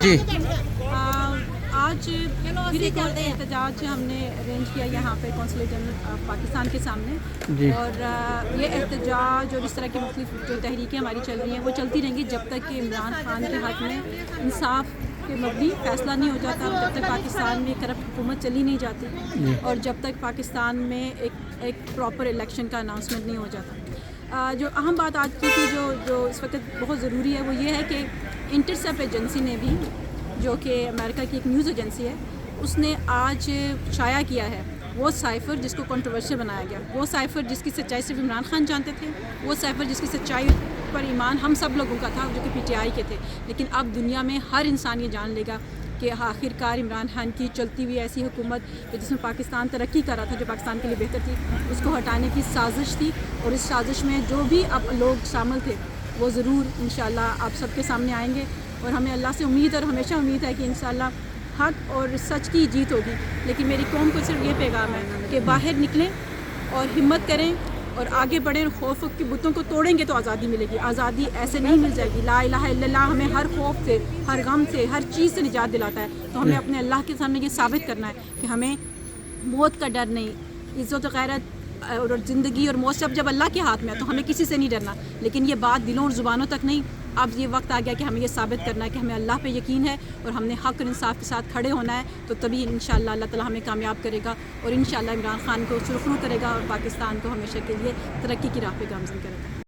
جی آج پھر ایک اور احتجاج ہم نے ارینج کیا یہاں پہ قونصلیٹ جنرل پاکستان کے سامنے، جی اور یہ احتجاج اور اس طرح کی مختلف جو تحریکیں ہماری چل رہی ہیں وہ چلتی رہیں گی جب تک کہ عمران خان کے حق میں انصاف کے مبنی فیصلہ نہیں ہو جاتا، جب تک پاکستان میں کرپٹ حکومت چلی نہیں جاتی، اور جب تک پاکستان میں ایک پراپر الیکشن کا اناؤنسمنٹ نہیں ہو جاتا۔ جو اہم بات آج کی تھی جو اس وقت بہت ضروری ہے وہ یہ ہے کہ انٹرسیپٹ ایجنسی نے بھی، جو کہ امریکہ کی ایک نیوز ایجنسی ہے، اس نے آج شائع کیا ہے وہ سائفر جس کو کنٹروورشل بنایا گیا، وہ سائفر جس کی سچائی صرف عمران خان جانتے تھے، وہ سائفر جس کی سچائی پر ایمان ہم سب لوگوں کا تھا جو کہ پی ٹی آئی کے تھے، لیکن اب دنیا میں ہر انسان یہ جان لے گا کہ آخر کار عمران خان کی چلتی ہوئی ایسی حکومت جس میں پاکستان ترقی کر رہا تھا، جو پاکستان کے لیے بہتر تھی، اس کو ہٹانے کی سازش تھی، اور اس سازش میں جو بھی اب لوگ شامل تھے وہ ضرور انشاءاللہ آپ سب کے سامنے آئیں گے، اور ہمیں اللہ سے امید اور ہمیشہ امید ہے کہ انشاءاللہ حق اور سچ کی جیت ہوگی۔ لیکن میری قوم کو صرف یہ پیغام ہے کہ باہر نکلیں اور ہمت کریں اور آگے بڑھیں، خوف کے بتوں کو توڑیں گے تو آزادی ملے گی، آزادی ایسے نہیں مل جائے گی۔ لا الہ الا اللہ ہمیں ہر خوف سے، ہر غم سے، ہر چیز سے نجات دلاتا ہے، تو ہمیں اپنے اللہ کے سامنے یہ ثابت کرنا ہے کہ ہمیں موت کا ڈر نہیں، عزت و غیرت اور زندگی اور موت سب جب اللہ کے ہاتھ میں ہے تو ہمیں کسی سے نہیں ڈرنا، لیکن یہ بات دلوں اور زبانوں تک نہیں، اب یہ وقت آ گیا کہ ہمیں یہ ثابت کرنا ہے کہ ہمیں اللہ پہ یقین ہے اور ہم نے حق اور انصاف کے ساتھ کھڑے ہونا ہے، تو تبھی انشاءاللہ اللہ تعالیٰ ہمیں کامیاب کرے گا، اور انشاءاللہ عمران خان کو سرخرو کرے گا اور پاکستان کو ہمیشہ کے لیے ترقی کی راہ پہ گامزن کرے گا۔